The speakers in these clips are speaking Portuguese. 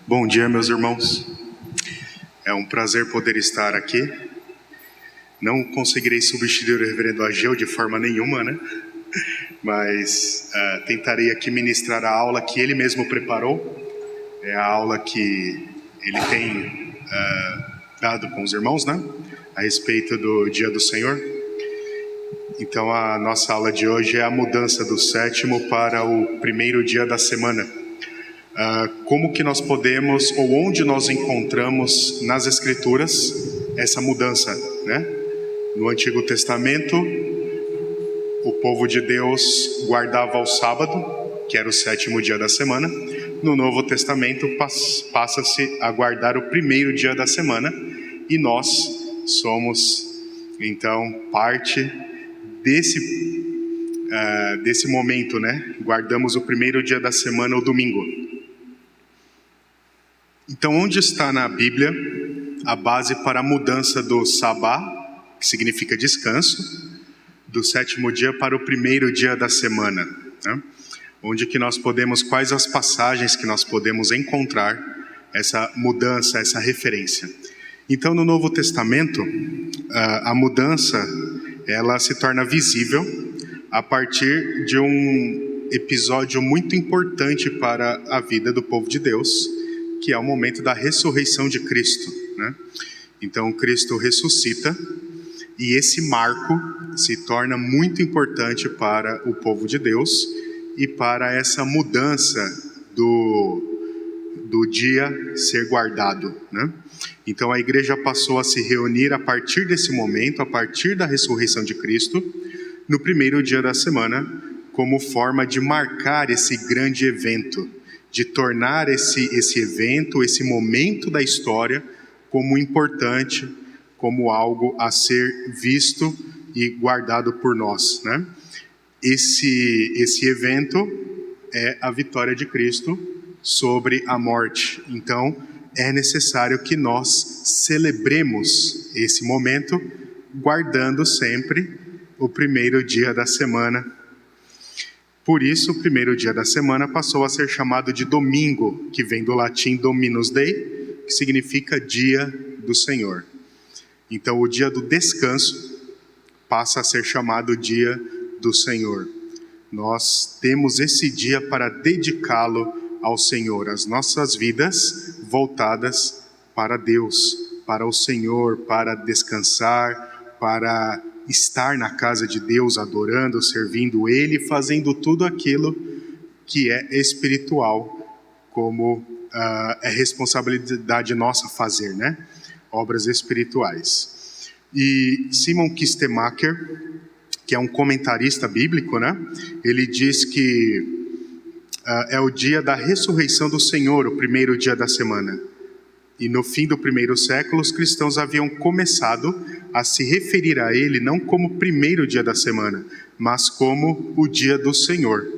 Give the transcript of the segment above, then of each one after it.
Bom dia, meus irmãos. É um prazer poder estar aqui. Não conseguirei substituir o reverendo Ageu de forma nenhuma, né? Mas tentarei aqui ministrar a aula que ele mesmo preparou. É a aula que ele tem dado com os irmãos, né? A respeito do Dia do Senhor. Então, a nossa aula de hoje é a mudança do sétimo para o primeiro dia da semana. Como que nós podemos, ou onde nós encontramos nas Escrituras essa mudança, né? No Antigo Testamento, o povo de Deus guardava o sábado, que era o sétimo dia da semana. No Novo Testamento, passa-se a guardar o primeiro dia da semana, e nós somos, então, parte desse momento, né? Guardamos o primeiro dia da semana, o domingo. Então, onde está na Bíblia a base para a mudança do sabá, que significa descanso, do sétimo dia para o primeiro dia da semana, né? Onde que nós podemos, quais as passagens que nós podemos encontrar essa mudança, essa referência? Então, no Novo Testamento, a mudança, ela se torna visível a partir de um episódio muito importante para a vida do povo de Deus, que é o momento da ressurreição de Cristo, né? Então, Cristo ressuscita, e esse marco se torna muito importante para o povo de Deus e para essa mudança do dia ser guardado, né? Então, a igreja passou a se reunir a partir desse momento, a partir da ressurreição de Cristo, no primeiro dia da semana, como forma de marcar esse grande evento, de tornar esse evento, esse momento da história, como importante, como algo a ser visto e guardado por nós, né? Esse evento é a vitória de Cristo sobre a morte. Então, é necessário que nós celebremos esse momento, guardando sempre o primeiro dia da semana. Por isso, o primeiro dia da semana passou a ser chamado de domingo, que vem do latim Dominus Dei, que significa dia do Senhor. Então, o dia do descanso passa a ser chamado dia do Senhor. Nós temos esse dia para dedicá-lo ao Senhor, as nossas vidas voltadas para Deus, para o Senhor, para descansar, para estar na casa de Deus, adorando, servindo Ele, fazendo tudo aquilo que é espiritual, como é responsabilidade nossa fazer, né? Obras espirituais. E Simon Kistemaker, que é um comentarista bíblico, né? Ele diz que é o dia da ressurreição do Senhor, o primeiro dia da semana. E no fim do primeiro século, os cristãos haviam começado a se referir a ele não como primeiro dia da semana, mas como o dia do Senhor.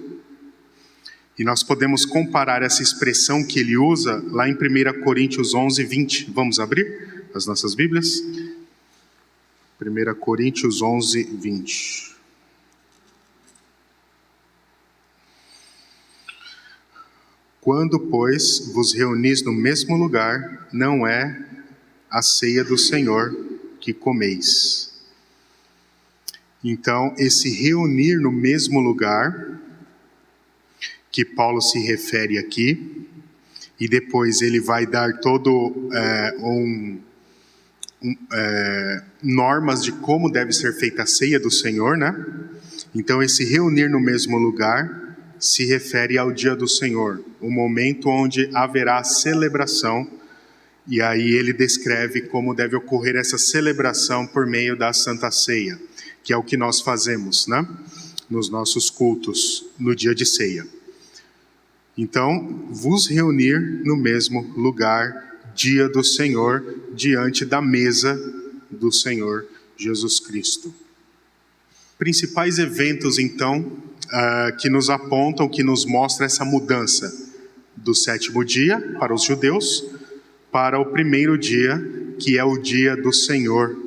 E nós podemos comparar essa expressão que ele usa lá em 1 Coríntios 11, 20. Vamos abrir as nossas Bíblias? 1 Coríntios 11, 20. Quando, pois, vos reunis no mesmo lugar, não é a ceia do Senhor que comeis. Então, esse reunir no mesmo lugar, que Paulo se refere aqui, e depois ele vai dar todo normas de como deve ser feita a ceia do Senhor, né? Então, esse reunir no mesmo lugar se refere ao dia do Senhor, o momento onde haverá celebração, e aí ele descreve como deve ocorrer essa celebração por meio da Santa Ceia, que é o que nós fazemos, né? Nos nossos cultos, no dia de ceia. Então, vos reunir no mesmo lugar, dia do Senhor, diante da mesa do Senhor Jesus Cristo. Principais eventos, então, que nos apontam, que nos mostram essa mudança do sétimo dia para os judeus, para o primeiro dia, que é o dia do Senhor.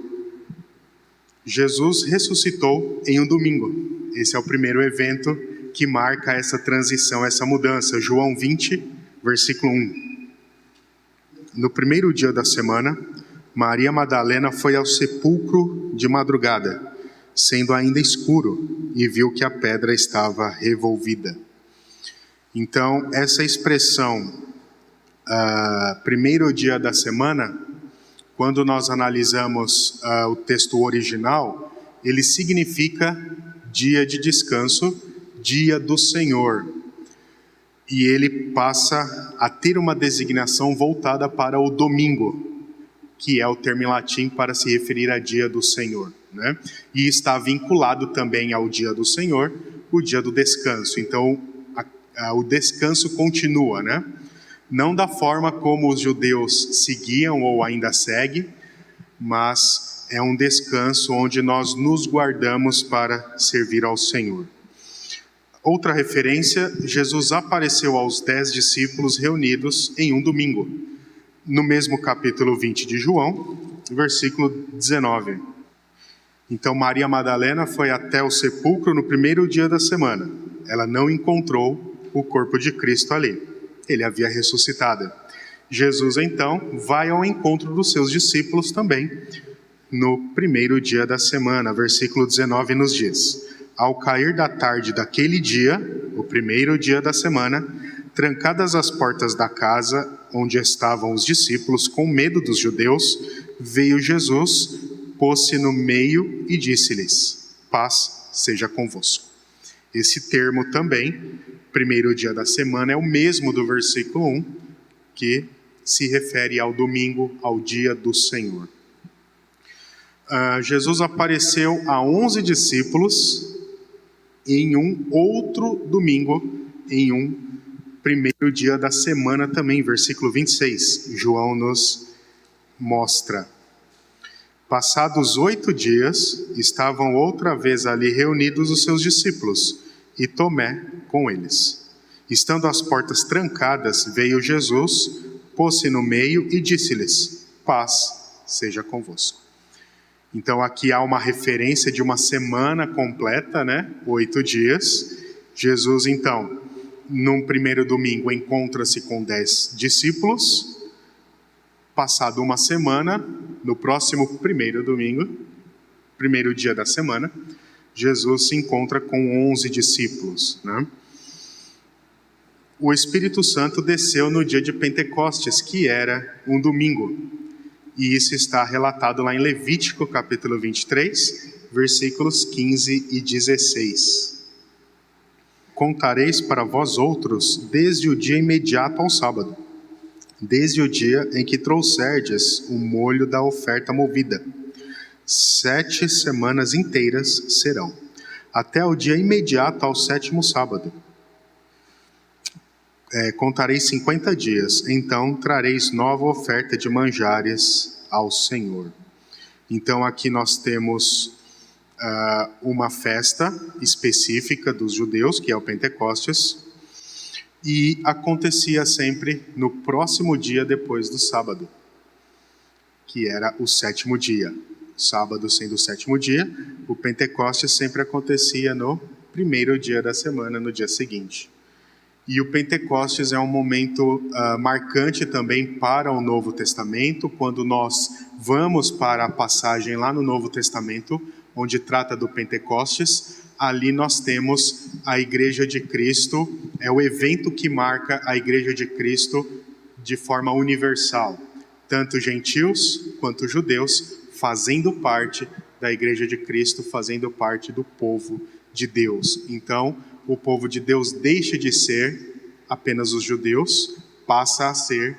Jesus ressuscitou em um domingo. Esse é o primeiro evento que marca essa transição, essa mudança. João 20, versículo 1. No primeiro dia da semana, Maria Madalena foi ao sepulcro de madrugada, sendo ainda escuro, e viu que a pedra estava revolvida. Então, essa expressão, primeiro dia da semana, quando nós analisamos o texto original, ele significa dia de descanso, dia do Senhor. E ele passa a ter uma designação voltada para o domingo, que é o termo em latim para se referir a dia do Senhor, né? E está vinculado também ao dia do Senhor, o dia do descanso. Então, o descanso continua, né? Não da forma como os judeus seguiam ou ainda seguem, mas é um descanso onde nós nos guardamos para servir ao Senhor. Outra referência, Jesus apareceu aos 10 discípulos reunidos em um domingo, no mesmo capítulo 20 de João, versículo 19. Então Maria Madalena foi até o sepulcro no primeiro dia da semana. Ela não encontrou o corpo de Cristo ali. Ele havia ressuscitado. Jesus então vai ao encontro dos seus discípulos também, no primeiro dia da semana. Versículo 19 nos diz: ao cair da tarde daquele dia, o primeiro dia da semana, trancadas as portas da casa onde estavam os discípulos, com medo dos judeus, veio Jesus, pôs-se no meio e disse-lhes: paz seja convosco. Esse termo também, primeiro dia da semana, é o mesmo do versículo 1, que se refere ao domingo, ao dia do Senhor. Jesus apareceu a 11 discípulos em um outro domingo, em um primeiro dia da semana também, versículo 26. João nos mostra: passados 8 dias, estavam outra vez ali reunidos os seus discípulos, e Tomé com eles. Estando as portas trancadas, veio Jesus, pôs-se no meio e disse-lhes: paz seja convosco. Então aqui há uma referência de uma semana completa, né? 8 dias. Jesus então, num primeiro domingo, encontra-se com 10 discípulos. Passado uma semana, no próximo primeiro domingo, primeiro dia da semana, Jesus se encontra com 11 discípulos, né? O Espírito Santo desceu no dia de Pentecostes, que era um domingo. E isso está relatado lá em Levítico, capítulo 23, versículos 15 e 16. Contareis para vós outros desde o dia imediato ao sábado, desde o dia em que trouxerdes o molho da oferta movida. 7 semanas inteiras serão, até o dia imediato ao 7º sábado. Contareis 50 dias, então trareis nova oferta de manjares ao Senhor. Então aqui nós temos uma festa específica dos judeus, que é o Pentecostes, e acontecia sempre no próximo dia depois do sábado, que era o 7º dia. Sábado sendo o 7º dia, o Pentecostes sempre acontecia no primeiro dia da semana, no dia seguinte. E o Pentecostes é um momento marcante também para o Novo Testamento, quando nós vamos para a passagem lá no Novo Testamento, onde trata do Pentecostes. Ali nós temos a Igreja de Cristo, é o evento que marca a Igreja de Cristo de forma universal. Tanto gentios quanto judeus fazendo parte da Igreja de Cristo, fazendo parte do povo de Deus. Então, o povo de Deus deixa de ser apenas os judeus, passa a ser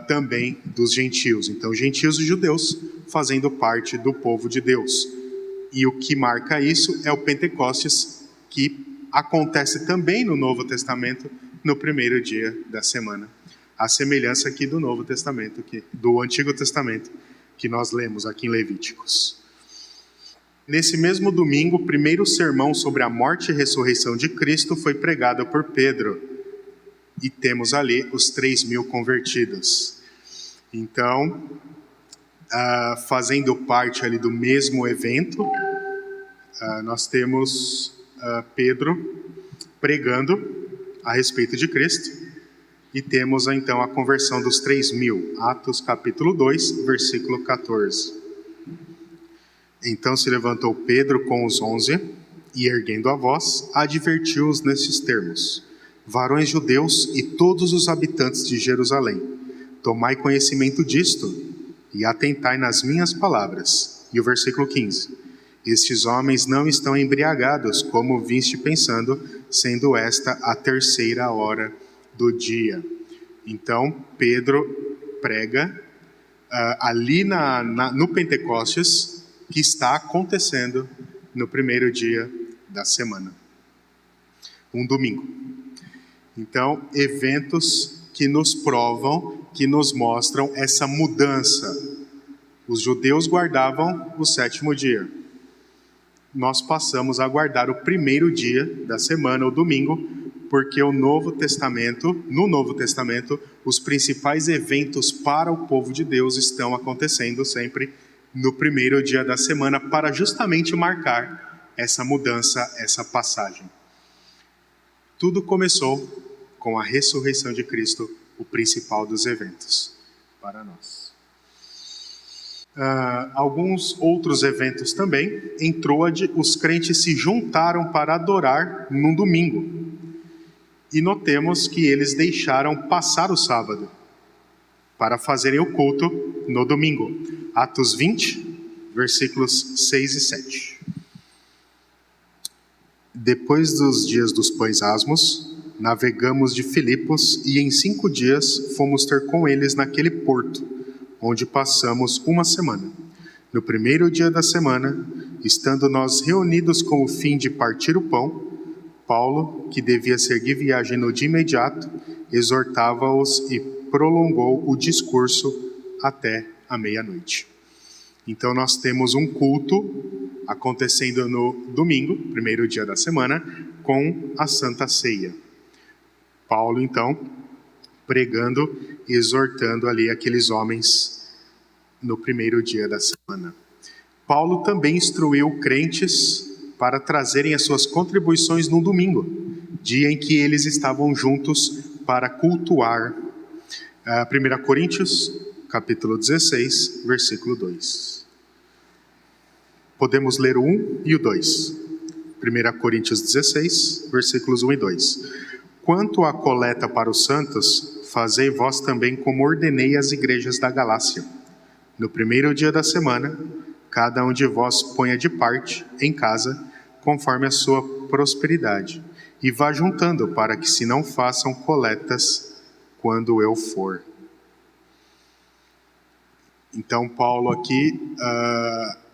também dos gentios. Então, gentios e judeus fazendo parte do povo de Deus. E o que marca isso é o Pentecostes, que acontece também no Novo Testamento, no primeiro dia da semana. A semelhança aqui do Novo Testamento, do Antigo Testamento, que nós lemos aqui em Levíticos. Nesse mesmo domingo, o primeiro sermão sobre a morte e ressurreição de Cristo foi pregado por Pedro. E temos ali os 3.000 convertidos. Então, fazendo parte ali do mesmo evento, nós temos Pedro pregando a respeito de Cristo. e temos então a conversão dos 3.000, Atos capítulo 2, versículo 14. Então se levantou Pedro com os 11 e, erguendo a voz, advertiu-os nestes termos: varões judeus e todos os habitantes de Jerusalém, tomai conhecimento disto e atentai nas minhas palavras. E o versículo 15: estes homens não estão embriagados, como viste pensando, sendo esta a terceira hora do dia. Então, Pedro prega ali no Pentecostes, que está acontecendo no primeiro dia da semana, um domingo. Então, eventos que nos provam, que nos mostram essa mudança. Os judeus guardavam o 7º dia. Nós passamos a guardar o primeiro dia da semana, o domingo, porque no Novo Testamento, os principais eventos para o povo de Deus estão acontecendo sempre no primeiro dia da semana, para justamente marcar essa mudança, essa passagem. Tudo começou com a ressurreição de Cristo, o principal dos eventos para nós. Alguns outros eventos também. Em Troade, os crentes se juntaram para adorar num domingo. E notemos que eles deixaram passar o sábado para fazerem o culto no domingo. Atos 20, versículos 6 e 7. Depois dos dias dos pães asmos, navegamos de Filipos e em 5 dias fomos ter com eles naquele porto, onde passamos uma semana. No primeiro dia da semana, estando nós reunidos com o fim de partir o pão, Paulo, que devia seguir viagem no dia imediato, exortava-os e prolongou o discurso até a meia-noite. Então nós temos um culto acontecendo no domingo, primeiro dia da semana, com a Santa Ceia. Paulo, então, pregando e exortando ali aqueles homens no primeiro dia da semana. Paulo também instruiu crentes para trazerem as suas contribuições no domingo, dia em que eles estavam juntos para cultuar. 1 Coríntios, capítulo 16, versículo 2. Podemos ler o 1 e o 2. 1 Coríntios 16, versículos 1 e 2. Quanto à coleta para os santos, fazei vós também como ordenei às igrejas da Galácia. No primeiro dia da semana, cada um de vós ponha de parte, em casa, conforme a sua prosperidade, e vá juntando, para que se não façam coletas quando eu for. Então, Paulo aqui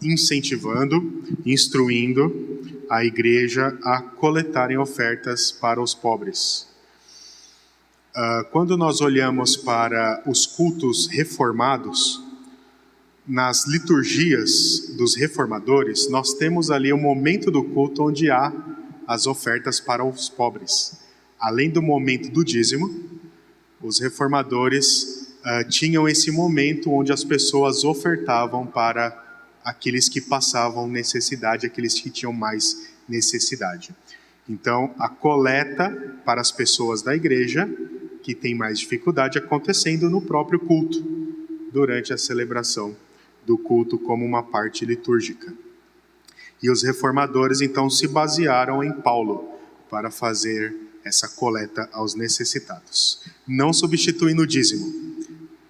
incentivando, instruindo a igreja a coletarem ofertas para os pobres. Quando nós olhamos para os cultos reformados, nas liturgias dos reformadores, nós temos ali um momento do culto onde há as ofertas para os pobres. Além do momento do dízimo, os reformadores tinham esse momento onde as pessoas ofertavam para aqueles que passavam necessidade, aqueles que tinham mais necessidade. Então, a coleta para as pessoas da igreja que têm mais dificuldade acontecendo no próprio culto, durante a celebração do culto como uma parte litúrgica. E os reformadores então se basearam em Paulo para fazer essa coleta aos necessitados, não substituindo o dízimo.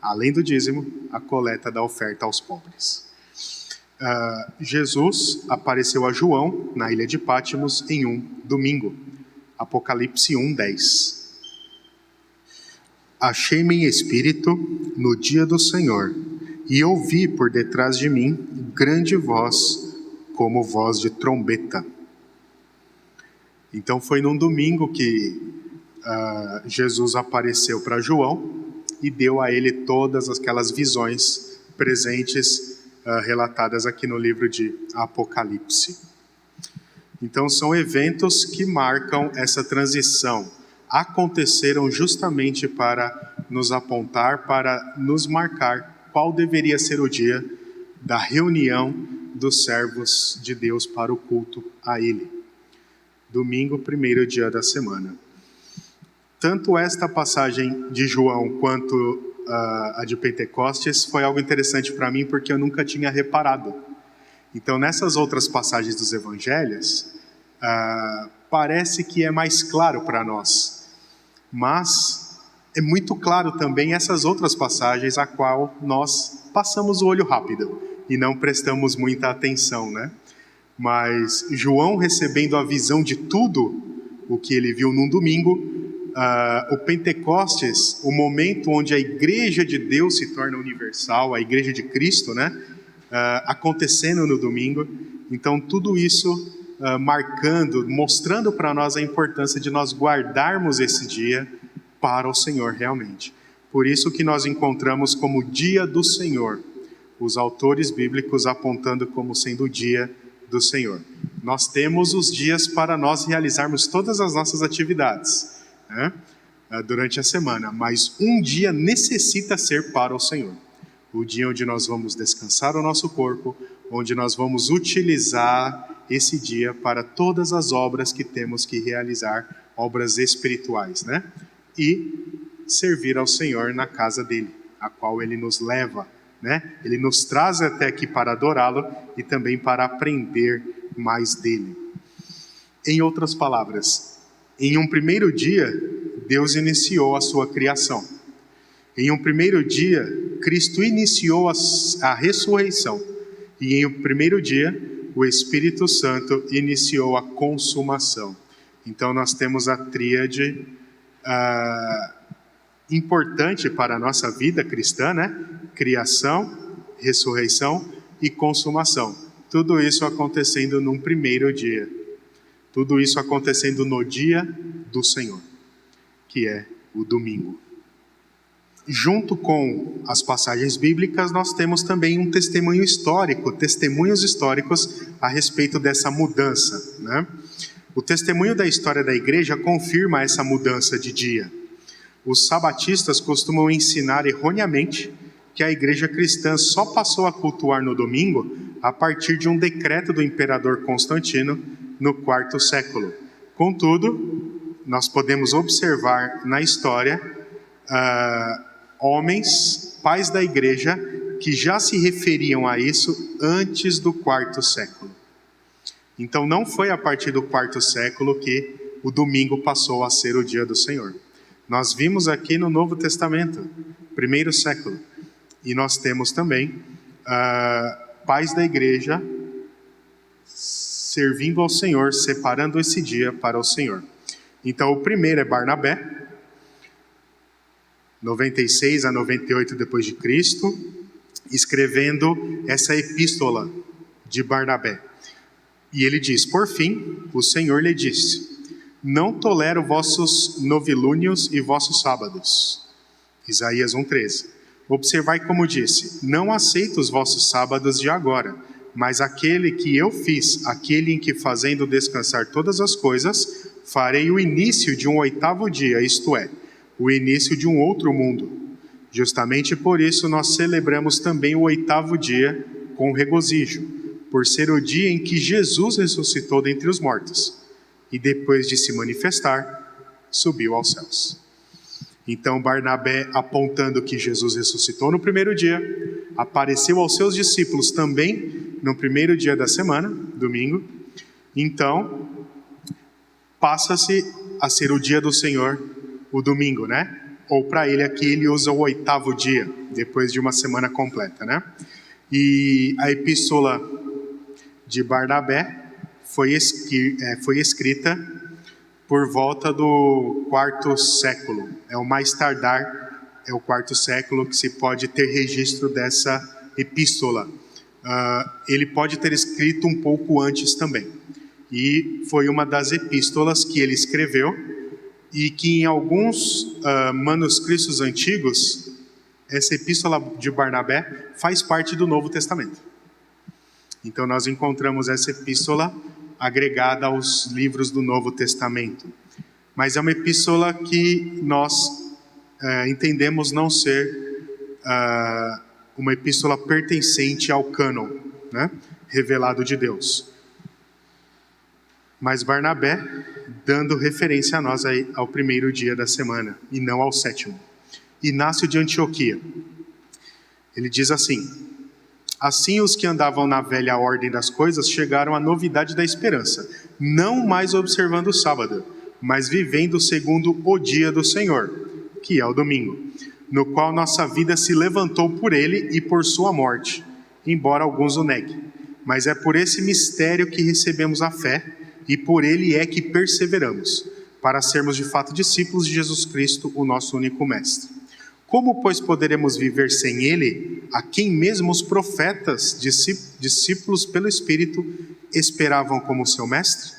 Além do dízimo, a coleta da oferta aos pobres. Jesus apareceu a João na ilha de Pátimos em um domingo. Apocalipse 1:10. Achei-me em espírito no dia do Senhor, e ouvi por detrás de mim grande voz, como voz de trombeta. Então foi num domingo que Jesus apareceu para João e deu a ele todas aquelas visões presentes, relatadas aqui no livro de Apocalipse. Então são eventos que marcam essa transição. Aconteceram justamente para nos apontar, para nos marcar qual deveria ser o dia da reunião dos servos de Deus para o culto a Ele. Domingo, primeiro dia da semana. tanto esta passagem de João quanto a de Pentecostes foi algo interessante para mim, porque eu nunca tinha reparado. Então, nessas outras passagens dos evangelhos, parece que é mais claro para nós, mas é muito claro também essas outras passagens a qual nós passamos o olho rápido e não prestamos muita atenção, né? Mas João, recebendo a visão de tudo o que ele viu num domingo, o Pentecostes, o momento onde a igreja de Deus se torna universal, a igreja de Cristo, né? Acontecendo no domingo. Então tudo isso marcando, mostrando para nós a importância de nós guardarmos esse dia para o Senhor realmente. Por isso que nós encontramos como dia do Senhor, os autores bíblicos apontando como sendo o dia do Senhor. Nós temos os dias para nós realizarmos todas as nossas atividades, né, durante a semana, mas um dia necessita ser para o Senhor. O dia onde nós vamos descansar o nosso corpo, onde nós vamos utilizar esse dia para todas as obras que temos que realizar, obras espirituais, né? E servir ao Senhor na casa dele, a qual ele nos leva, né? Ele nos traz até aqui para adorá-lo e também para aprender mais dele. Em outras palavras, em um primeiro dia, Deus iniciou a sua criação. Em um primeiro dia, Cristo iniciou a ressurreição. E em um primeiro dia, o Espírito Santo iniciou a consumação. Então nós temos a tríade importante para a nossa vida cristã, né? Criação, ressurreição e consumação. Tudo isso acontecendo num primeiro dia. Tudo isso acontecendo no dia do Senhor, que é o domingo. Junto com as passagens bíblicas, nós temos também um testemunho histórico, testemunhos históricos a respeito dessa mudança, né? O testemunho da história da igreja confirma essa mudança de dia. Os sabatistas costumam ensinar erroneamente que a igreja cristã só passou a cultuar no domingo a partir de um decreto do imperador Constantino no IV século. Contudo, nós podemos observar na história homens, pais da igreja, que já se referiam a isso antes do IV século. Então não foi a partir do IV século que o domingo passou a ser o dia do Senhor. Nós vimos aqui no Novo Testamento, primeiro século, e nós temos também pais da igreja servindo ao Senhor, separando esse dia para o Senhor. Então o primeiro é Barnabé, 96 a 98 depois de Cristo, escrevendo essa epístola de Barnabé. E ele diz: por fim, o Senhor lhe disse: não tolero vossos novilúnios e vossos sábados. Isaías 1:13. Observai como disse: não aceito os vossos sábados de agora, mas aquele que eu fiz, aquele em que fazendo descansar todas as coisas, farei o início de um 8º dia, isto é, o início de um outro mundo. Justamente por isso nós celebramos também o 8º dia com regozijo, por ser o dia em que Jesus ressuscitou dentre os mortos, e depois de se manifestar, subiu aos céus. Então Barnabé, apontando que Jesus ressuscitou no primeiro dia, apareceu aos seus discípulos também no primeiro dia da semana, domingo. Então passa-se a ser o dia do Senhor, o domingo, né? Ou para ele aqui ele usa o 8º dia, depois de uma semana completa, né? E a epístola de Barnabé foi escrita por volta do IV século. É o mais tardar, é o IV século que se pode ter registro dessa epístola. Ele pode ter escrito um pouco antes também. E foi uma das epístolas que ele escreveu e que em alguns manuscritos antigos, essa epístola de Barnabé faz parte do Novo Testamento. Então nós encontramos essa epístola agregada aos livros do Novo Testamento. Mas é uma epístola que nós entendemos não ser uma epístola pertencente ao cânon, né, revelado de Deus. Mas Barnabé, dando referência a nós aí ao primeiro dia da semana, e não ao sétimo. Inácio de Antioquia. Ele diz assim: assim os que andavam na velha ordem das coisas chegaram à novidade da esperança, não mais observando o sábado, mas vivendo segundo o dia do Senhor, que é o domingo, no qual nossa vida se levantou por ele e por sua morte, embora alguns o neguem. Mas é por esse mistério que recebemos a fé, e por ele é que perseveramos, para sermos de fato discípulos de Jesus Cristo, o nosso único mestre. Como, pois, poderemos viver sem ele, a quem mesmo os profetas, discípulos pelo Espírito, esperavam como seu mestre?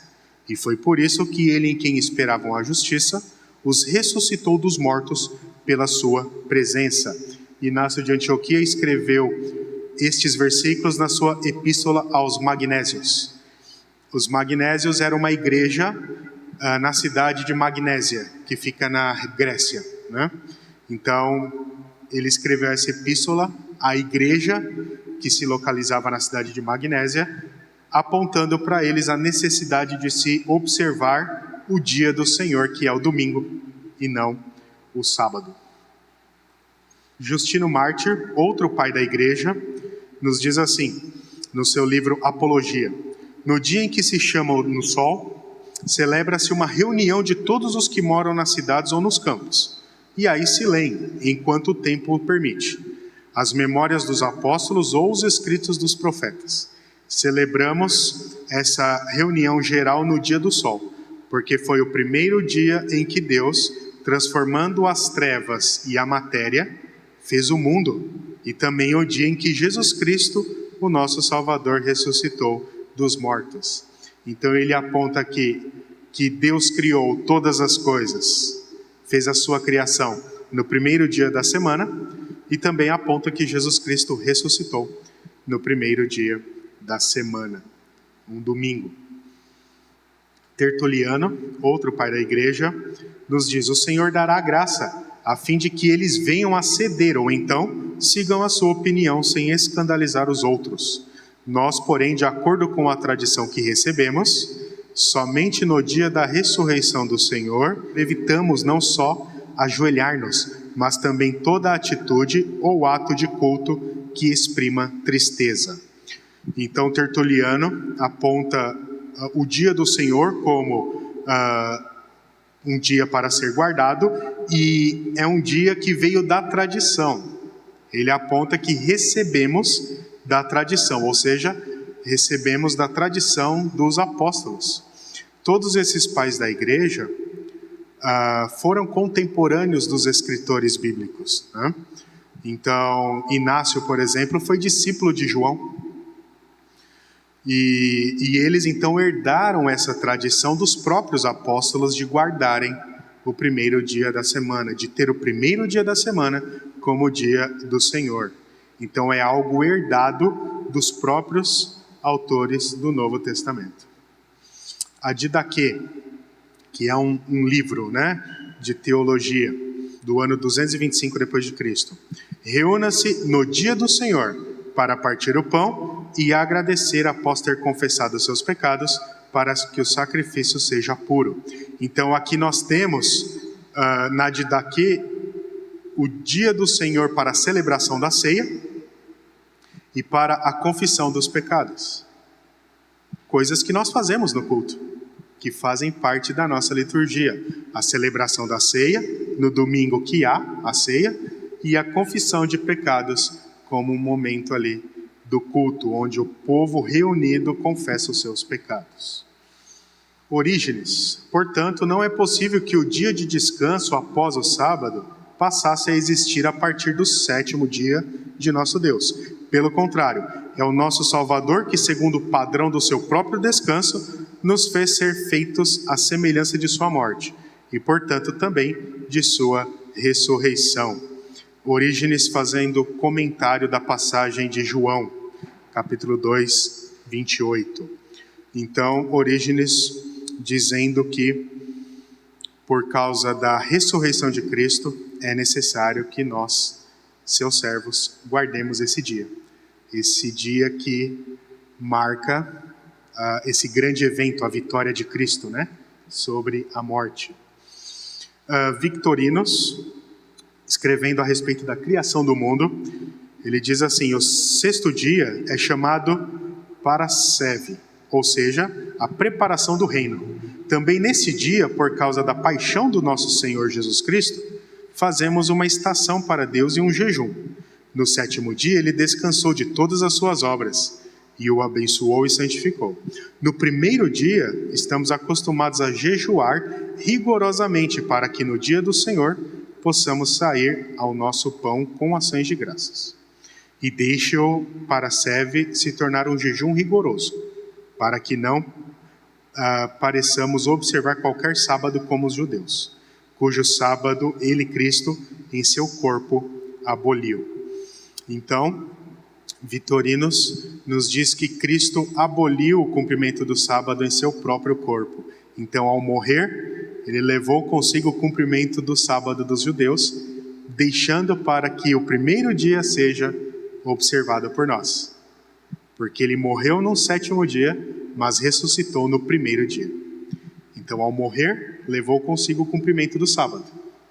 E foi por isso que ele, em quem esperavam a justiça, os ressuscitou dos mortos pela sua presença. Inácio de Antioquia escreveu estes versículos na sua epístola aos Magnésios. Os Magnésios eram uma igreja na cidade de Magnésia, que fica na Grécia, né? Então, ele escreveu essa epístola à igreja que se localizava na cidade de Magnésia, apontando para eles a necessidade de se observar o dia do Senhor, que é o domingo, e não o sábado. Justino Mártir, outro pai da igreja, nos diz assim, no seu livro Apologia: no dia em que se chama no sol, celebra-se uma reunião de todos os que moram nas cidades ou nos campos, e aí se leem, enquanto o tempo o permite, as memórias dos apóstolos ou os escritos dos profetas. Celebramos essa reunião geral no dia do sol, porque foi o primeiro dia em que Deus, transformando as trevas e a matéria, fez o mundo, e também o dia em que Jesus Cristo, o nosso Salvador, ressuscitou dos mortos. Então ele aponta aqui que Deus criou todas as coisas, fez a sua criação no primeiro dia da semana, e também aponta que Jesus Cristo ressuscitou no primeiro dia da semana, um domingo. Tertuliano, outro pai da igreja, nos diz: o Senhor dará graça, a fim de que eles venham a ceder, ou então sigam a sua opinião sem escandalizar os outros. Nós, porém, de acordo com a tradição que recebemos, somente no dia da ressurreição do Senhor, evitamos não só ajoelhar-nos, mas também toda atitude ou ato de culto que exprima tristeza. Então, Tertuliano aponta o dia do Senhor como um dia para ser guardado, e é um dia que veio da tradição. Ele aponta que recebemos da tradição, ou seja, recebemos da tradição dos apóstolos. Todos esses pais da igreja foram contemporâneos dos escritores bíblicos, né? Então, Inácio, por exemplo, foi discípulo de João. E eles então herdaram essa tradição dos próprios apóstolos de guardarem o primeiro dia da semana, de ter o primeiro dia da semana como o dia do Senhor. Então é algo herdado dos próprios autores do Novo Testamento. A Didaquê, que é um livro, né, de teologia do ano 225 depois de Cristo. Reúna-se no dia do Senhor para partir o pão e agradecer após ter confessado os seus pecados, para que o sacrifício seja puro. Então aqui nós temos na Didaquê o dia do Senhor para a celebração da ceia e para a confissão dos pecados. Coisas que nós fazemos no culto, que fazem parte da nossa liturgia. A celebração da ceia, no domingo que há a ceia, e a confissão de pecados como um momento ali do culto, onde o povo reunido confessa os seus pecados. Orígenes, portanto, não é possível que o dia de descanso após o sábado passasse a existir a partir do sétimo dia de nosso Deus. Pelo contrário, é o nosso Salvador que, segundo o padrão do seu próprio descanso, nos fez ser feitos à semelhança de sua morte, e portanto também de sua ressurreição. Orígenes fazendo comentário da passagem de João, capítulo 2, 28. Então, Orígenes dizendo que, por causa da ressurreição de Cristo, é necessário que nós, seus servos, guardemos esse dia. Esse dia que marca esse grande evento, a vitória de Cristo, né, sobre a morte. Victorinos, escrevendo a respeito da criação do mundo, ele diz assim: o sexto dia é chamado Parasceve, ou seja, a preparação do reino. Também nesse dia, por causa da paixão do nosso Senhor Jesus Cristo, fazemos uma estação para Deus e um jejum. No sétimo dia, ele descansou de todas as suas obras e o abençoou e santificou. No primeiro dia, estamos acostumados a jejuar rigorosamente para que no dia do Senhor possamos sair ao nosso pão com ações de graças. E deixe o Parasceve se tornar um jejum rigoroso, para que não pareçamos observar qualquer sábado como os judeus, cujo sábado ele, Cristo, em seu corpo aboliu. Então, Victorinos nos diz que Cristo aboliu o cumprimento do sábado em seu próprio corpo. Então, ao morrer, ele levou consigo o cumprimento do sábado dos judeus, deixando para que o primeiro dia seja observado por nós. Porque ele morreu no sétimo dia, mas ressuscitou no primeiro dia. Então, ao morrer, levou consigo o cumprimento do sábado.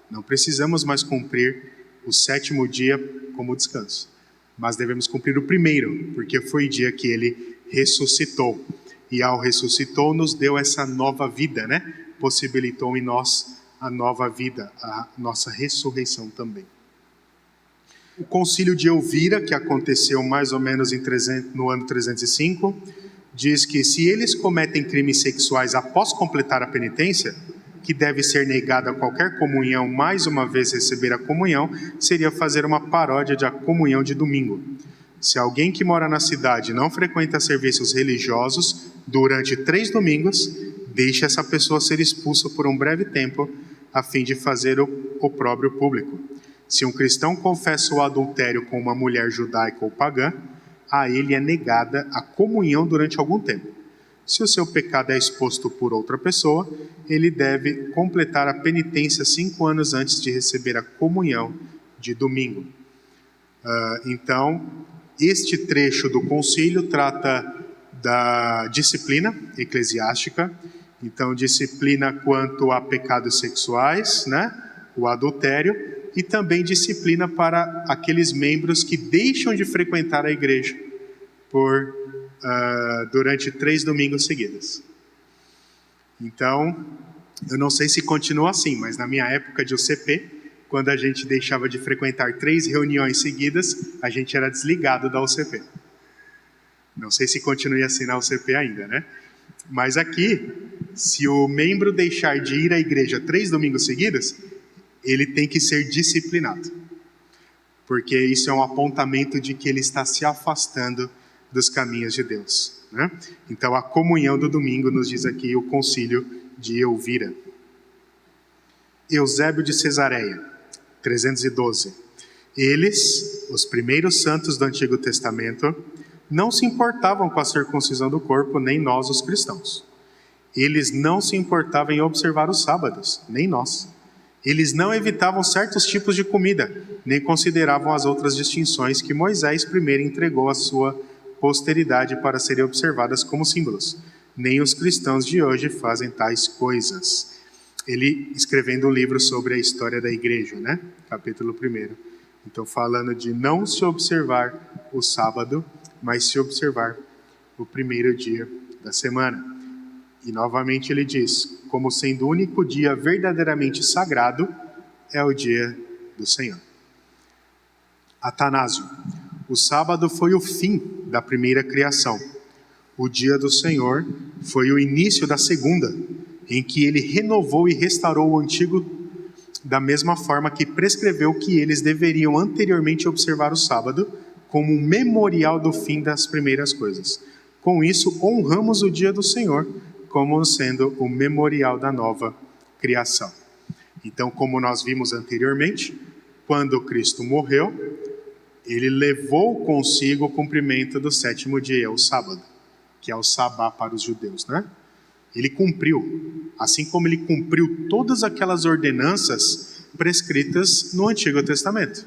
Não precisamos mais cumprir o sétimo dia como descanso, mas devemos cumprir o primeiro, porque foi o dia que ele ressuscitou. E ao ressuscitou, nos deu essa nova vida, né? Possibilitou em nós a nova vida, a nossa ressurreição também. O concílio de Elvira, que aconteceu mais ou menos no ano 305, diz que se eles cometem crimes sexuais após completar a penitência, que deve ser negada a qualquer comunhão, mais uma vez receber a comunhão, seria fazer uma paródia da comunhão de domingo. Se alguém que mora na cidade não frequenta serviços religiosos durante 3 domingos, deixe essa pessoa ser expulsa por um breve tempo, a fim de fazer o opróbrio público. Se um cristão confessa o adultério com uma mulher judaica ou pagã, a ele é negada a comunhão durante algum tempo. Se o seu pecado é exposto por outra pessoa, ele deve completar a penitência 5 anos antes de receber a comunhão de domingo. Então, este trecho do concílio trata da disciplina eclesiástica. Então, disciplina quanto a pecados sexuais, né? O adultério, e também disciplina para aqueles membros que deixam de frequentar a igreja durante 3 domingos seguidos. Então, eu não sei se continua assim, mas na minha época de UCP, quando a gente deixava de frequentar 3 reuniões seguidas, a gente era desligado da UCP. Não sei se continua assim na UCP ainda, né? Mas aqui, se o membro deixar de ir à igreja 3 domingos seguidos, ele tem que ser disciplinado, porque isso é um apontamento de que ele está se afastando dos caminhos de Deus, né? Então, a comunhão do domingo, nos diz aqui o concílio de Elvira. Eusébio de Cesareia, 312. Eles, os primeiros santos do Antigo Testamento, não se importavam com a circuncisão do corpo, nem nós, os cristãos. Eles não se importavam em observar os sábados, nem nós. Eles não evitavam certos tipos de comida, nem consideravam as outras distinções que Moisés primeiro entregou à sua posteridade para serem observadas como símbolos. Nem os cristãos de hoje fazem tais coisas. Ele escrevendo um livro sobre a história da igreja, né? Capítulo 1. Então, falando de não se observar o sábado, mas se observar o primeiro dia da semana. E novamente ele diz, como sendo o único dia verdadeiramente sagrado, é o dia do Senhor. Atanásio, o sábado foi o fim da primeira criação. O dia do Senhor foi o início da segunda, em que ele renovou e restaurou o antigo, da mesma forma que prescreveu que eles deveriam anteriormente observar o sábado, como um memorial do fim das primeiras coisas. Com isso, honramos o dia do Senhor, como sendo o memorial da nova criação. Então, como nós vimos anteriormente, quando Cristo morreu, ele levou consigo o cumprimento do 7º dia, o sábado, que é o sabá para os judeus, né? Ele cumpriu, assim como ele cumpriu todas aquelas ordenanças prescritas no Antigo Testamento.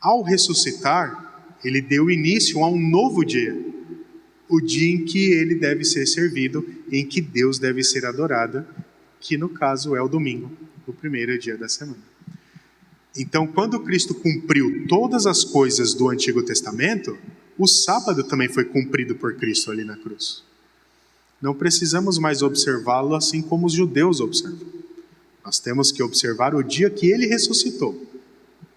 Ao ressuscitar, ele deu início a um novo dia, o dia em que ele deve ser servido, em que Deus deve ser adorado, que no caso é o domingo, o primeiro dia da semana. Então, quando Cristo cumpriu todas as coisas do Antigo Testamento, o sábado também foi cumprido por Cristo ali na cruz. Não precisamos mais observá-lo assim como os judeus observam. Nós temos que observar o dia que ele ressuscitou,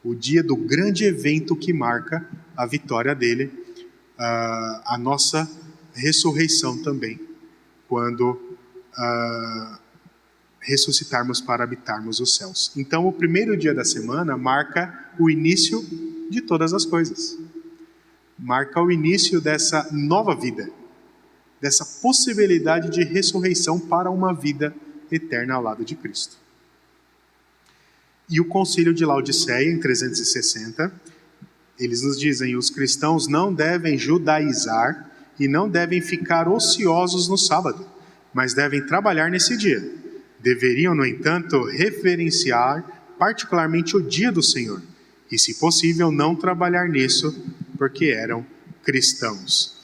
o dia do grande evento que marca a vitória dele, a nossa ressurreição também, quando ressuscitarmos para habitarmos os céus. Então, o primeiro dia da semana marca o início de todas as coisas. Marca o início dessa nova vida, dessa possibilidade de ressurreição para uma vida eterna ao lado de Cristo. E o Concílio de Laodiceia, em 360, eles nos dizem: os cristãos não devem judaizar e não devem ficar ociosos no sábado, mas devem trabalhar nesse dia. Deveriam, no entanto, reverenciar particularmente o dia do Senhor, e, se possível, não trabalhar nisso, porque eram cristãos.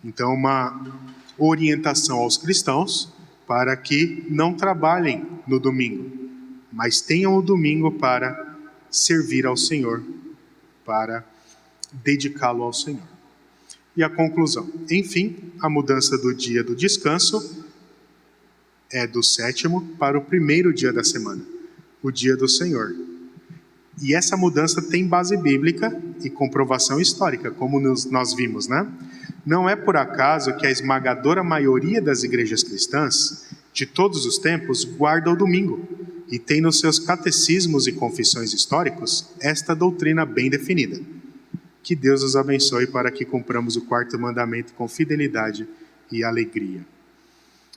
Então, uma orientação aos cristãos para que não trabalhem no domingo, mas tenham o domingo para servir ao Senhor, para dedicá-lo ao Senhor. E a conclusão: enfim, a mudança do dia do descanso é do 7º para o primeiro dia da semana, o dia do Senhor. E essa mudança tem base bíblica e comprovação histórica, como nós vimos, né? Não é por acaso que a esmagadora maioria das igrejas cristãs, de todos os tempos, guarda o domingo e tem nos seus catecismos e confissões históricos esta doutrina bem definida. Que Deus os abençoe para que cumpramos o 4º mandamento com fidelidade e alegria.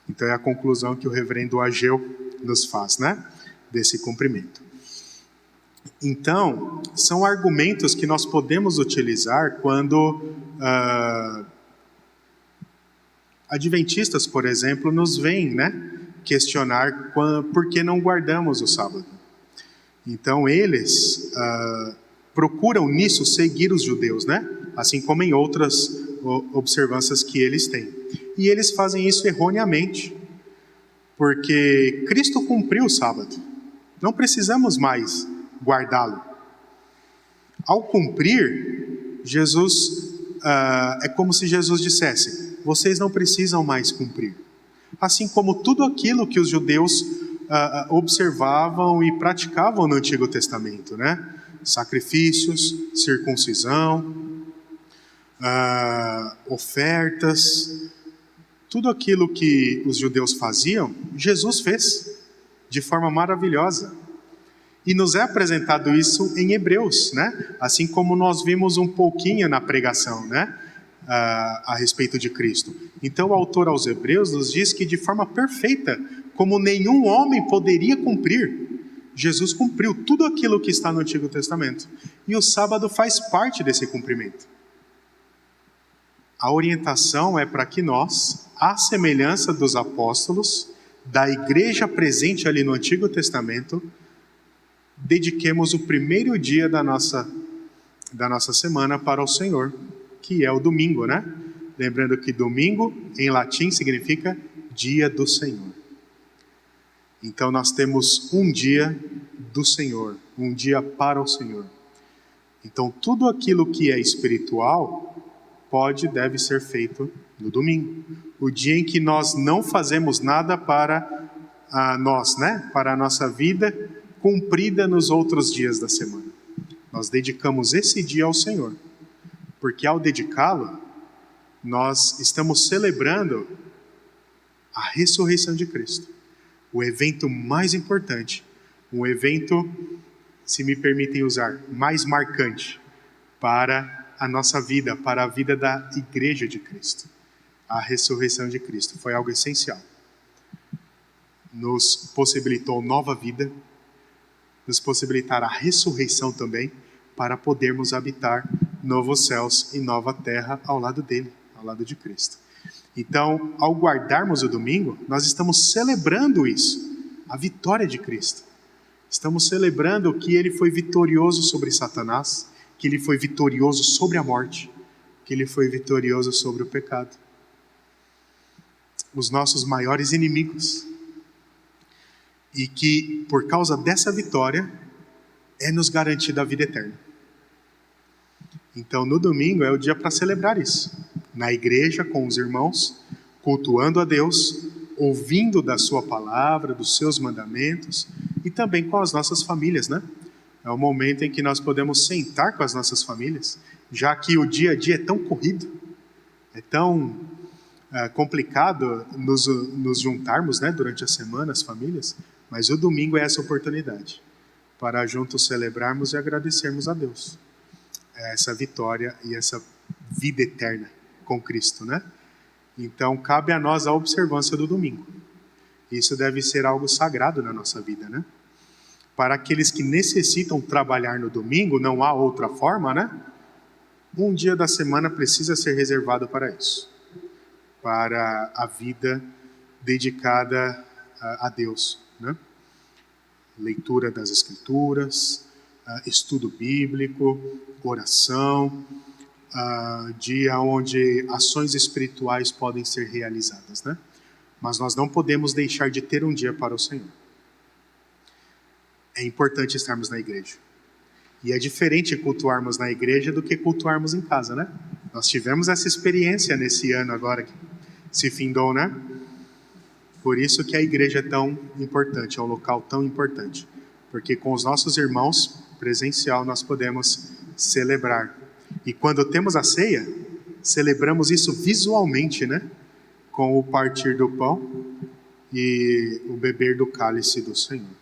Então é a conclusão que o reverendo Ageu nos faz, né? Desse cumprimento. Então, são argumentos que nós podemos utilizar quando adventistas, por exemplo, nos vêm, né, questionar por que não guardamos o sábado. Então, eles procuram nisso seguir os judeus, né? Assim como em outras observâncias que eles têm. E eles fazem isso erroneamente, porque Cristo cumpriu o sábado. Não precisamos mais guardá-lo. Ao cumprir, Jesus, é como se Jesus dissesse: vocês não precisam mais cumprir. Assim como tudo aquilo que os judeus observavam e praticavam no Antigo Testamento, né? Sacrifícios, circuncisão, ofertas, tudo aquilo que os judeus faziam, Jesus fez de forma maravilhosa. E nos é apresentado isso em Hebreus, né? Assim como nós vimos um pouquinho na pregação, né? A respeito de Cristo. Então o autor aos Hebreus nos diz que de forma perfeita, como nenhum homem poderia cumprir, Jesus cumpriu tudo aquilo que está no Antigo Testamento. E o sábado faz parte desse cumprimento. A orientação é para que nós, à semelhança dos apóstolos, da igreja presente ali no Antigo Testamento, dediquemos o primeiro dia da nossa semana para o Senhor, que é o domingo, né? Lembrando que domingo, em latim, significa dia do Senhor. Então nós temos um dia do Senhor, um dia para o Senhor. Então tudo aquilo que é espiritual pode e deve ser feito no domingo. O dia em que nós não fazemos nada para nós, né? Para a nossa vida cumprida nos outros dias da semana. Nós dedicamos esse dia ao Senhor. Porque ao dedicá-lo, nós estamos celebrando a ressurreição de Cristo. O evento mais importante, um evento, se me permitem usar, mais marcante para a nossa vida, para a vida da Igreja de Cristo. A ressurreição de Cristo foi algo essencial. Nos possibilitou nova vida, nos possibilitar a ressurreição também, para podermos habitar novos céus e nova terra ao lado dele, ao lado de Cristo. Então, ao guardarmos o domingo, nós estamos celebrando isso, a vitória de Cristo. Estamos celebrando que ele foi vitorioso sobre Satanás, que ele foi vitorioso sobre a morte, que ele foi vitorioso sobre o pecado. os nossos maiores inimigos. E que, por causa dessa vitória, é nos garantida a vida eterna. Então, no domingo é o dia para celebrar isso. Na igreja, com os irmãos, cultuando a Deus, ouvindo da sua palavra, dos seus mandamentos, e também com as nossas famílias, né? É o momento em que nós podemos sentar com as nossas famílias, já que o dia a dia é tão corrido, é tão complicado nos juntarmos, né, durante a semana, as famílias, mas o domingo é essa oportunidade para juntos celebrarmos e agradecermos a Deus essa vitória e essa vida eterna com Cristo, né? Então, cabe a nós a observância do domingo. Isso deve ser algo sagrado na nossa vida, né? Para aqueles que necessitam trabalhar no domingo, não há outra forma, né? Um dia da semana precisa ser reservado para isso. Para a vida dedicada a Deus, né? Leitura das Escrituras, estudo bíblico, oração, dia onde ações espirituais podem ser realizadas, né? Mas nós não podemos deixar de ter um dia para o Senhor. É importante estarmos na igreja. E é diferente cultuarmos na igreja do que cultuarmos em casa, né? Nós tivemos essa experiência nesse ano agora que se findou, né? Por isso que a igreja é tão importante, é um local tão importante. Porque com os nossos irmãos, presencial, nós podemos celebrar. E quando temos a ceia, celebramos isso visualmente, né? Com o partir do pão e o beber do cálice do Senhor.